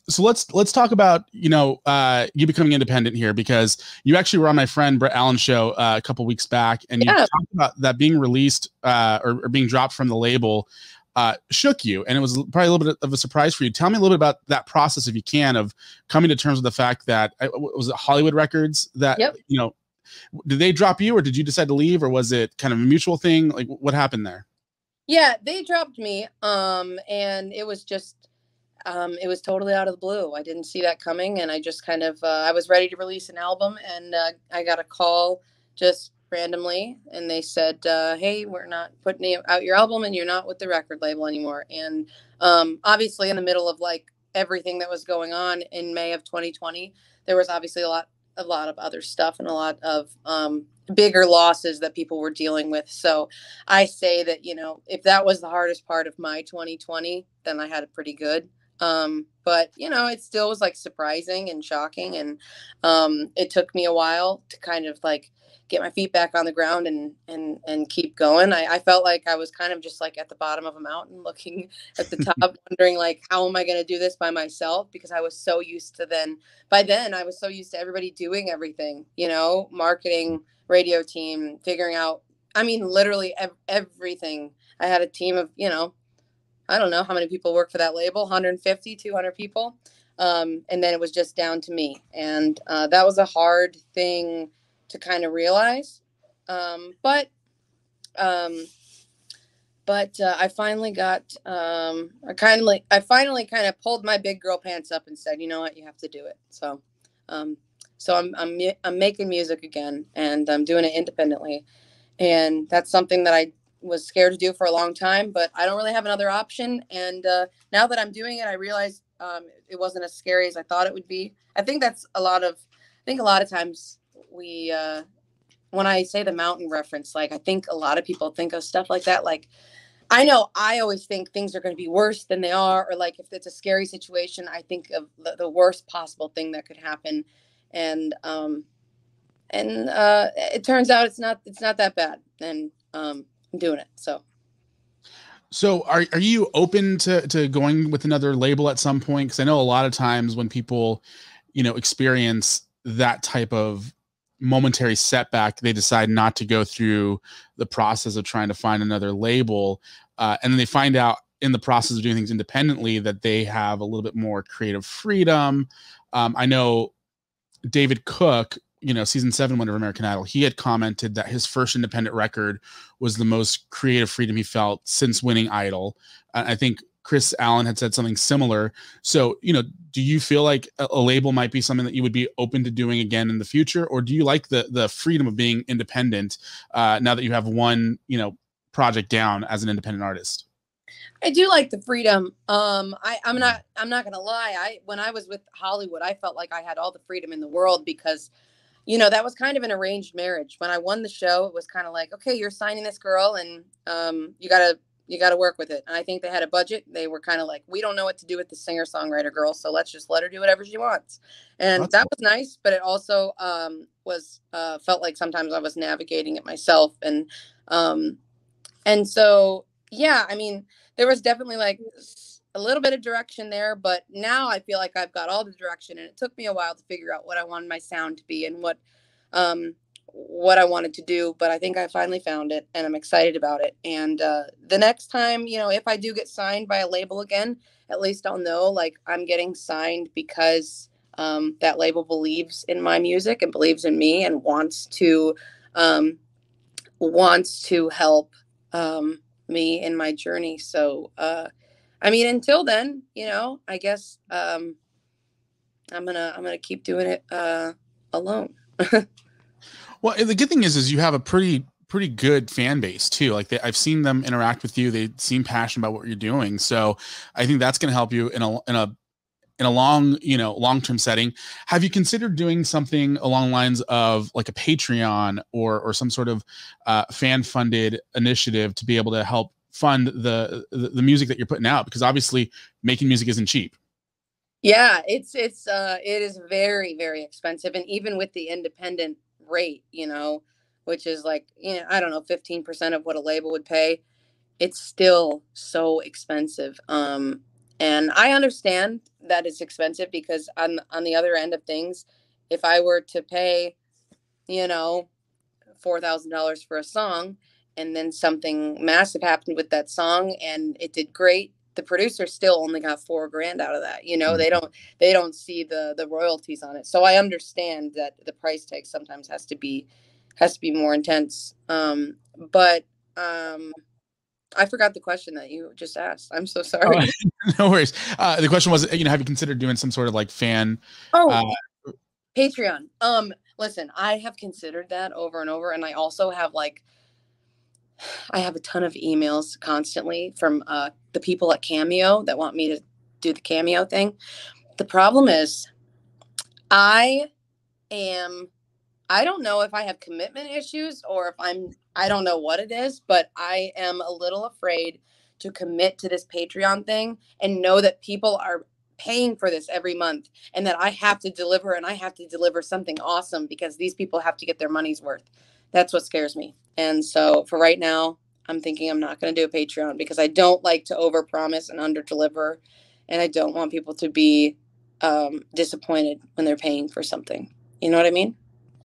So let's talk about, you becoming independent here, because you actually were on my friend Brett Allen's show a couple weeks back, and you talked about that being released or being dropped from the label shook you, and it was probably a little bit of a surprise for you. Tell me a little bit about that process, if you can, of coming to terms with the fact that was it Hollywood Records that did they drop you, or did you decide to leave, or was it kind of a mutual thing? Like, what happened there? Yeah, they dropped me, and it was just it was totally out of the blue. I didn't see that coming, and I just kind of I was ready to release an album, and I got a call just randomly, and they said, hey, we're not putting out your album, and you're not with the record label anymore. And obviously in the middle of like everything that was going on in May of 2020, there was obviously a lot of other stuff, and a lot of bigger losses that people were dealing with. So I say that, if that was the hardest part of my 2020, then I had it pretty good. But it still was like surprising and shocking. And it took me a while to kind of like get my feet back on the ground and keep going. I felt like I was kind of just like at the bottom of a mountain looking at the top, wondering like, how am I going to do this by myself? Because I was so used to by then I was so used to everybody doing everything, marketing, radio team, figuring out, I mean, literally everything. I had a team of, I don't know how many people work for that label, 150, 200 people. And then it was just down to me. And that was a hard thing to kind of realize. But I finally got, I finally kind of pulled my big girl pants up and said, you know what, you have to do it. So I'm making music again, and I'm doing it independently. And that's something that I was scared to do for a long time, but I don't really have another option. And now that I'm doing it, I realize it wasn't as scary as I thought it would be. I think a lot of times we, when I say the mountain reference, like I think a lot of people think of stuff like that. Like, I know I always think things are going to be worse than they are, or like if it's a scary situation, I think of the worst possible thing that could happen. And it turns out it's not that bad. And I'm doing it. So are you open to going with another label at some point? Because I know a lot of times when people, experience that type of momentary setback, they decide not to go through the process of trying to find another label. And then they find out in the process of doing things independently that they have a little bit more creative freedom. I know David Cook, season 7 winner of American Idol, he had commented that his first independent record was the most creative freedom he felt since winning Idol. I think Chris Allen had said something similar. So, do you feel like a label might be something that you would be open to doing again in the future? Or do you like the freedom of being independent now that you have one, project down as an independent artist? I do like the freedom. I'm not gonna lie. When I was with Hollywood, I felt like I had all the freedom in the world, because that was kind of an arranged marriage. When I won the show, it was kind of like, okay, you're signing this girl, and you gotta work with it. And I think they had a budget. They were kind of like, we don't know what to do with the singer-songwriter girl, so let's just let her do whatever she wants. And that was nice, but it also was felt like sometimes I was navigating it myself. And so, yeah, I mean, there was definitely like a little bit of direction there, but now I feel like I've got all the direction, and it took me a while to figure out what I wanted my sound to be and what I wanted to do, but I think I finally found it, and I'm excited about it. And the next time, if I do get signed by a label again, at least I'll know like I'm getting signed because that label believes in my music and believes in me and wants to help me in my journey. So I mean, until then, I guess I'm gonna keep doing it alone. Well, the good thing is you have a pretty good fan base too. Like I've seen them interact with you. They seem passionate about what you're doing. So I think that's going to help you in a long-term setting. Have you considered doing something along the lines of like a Patreon or some sort of fan funded initiative to be able to help fund the music that you're putting out? Because obviously making music isn't cheap. Yeah, it is very, very expensive. And even with the independent rate, which is like, I don't know, 15% of what a label would pay, it's still so expensive. And I understand that it's expensive, because on the other end of things, if I were to pay, you know, $4,000 for a song, and then something massive happened with that song and it did great, the producer still only got $4,000 out of that. You know, they don't see the royalties on it. So I understand that the price tag sometimes has to be more intense. But I forgot the question that you just asked. I'm so sorry. No worries. The question was, you know, have you considered doing some sort of like fan? Patreon. Listen, I have considered that over and over, and I also have I have a ton of emails constantly from the people at Cameo that want me to do the Cameo thing. The problem is, I don't know if I have commitment issues or if I don't know what it is, but I am a little afraid to commit to this Patreon thing and know that people are paying for this every month, and that I have to deliver, and I have to deliver something awesome because these people have to get their money's worth. That's what scares me. And so for right now, I'm thinking I'm not going to do a Patreon because I don't like to overpromise and underdeliver, and I don't want people to be disappointed when they're paying for something. You know what I mean?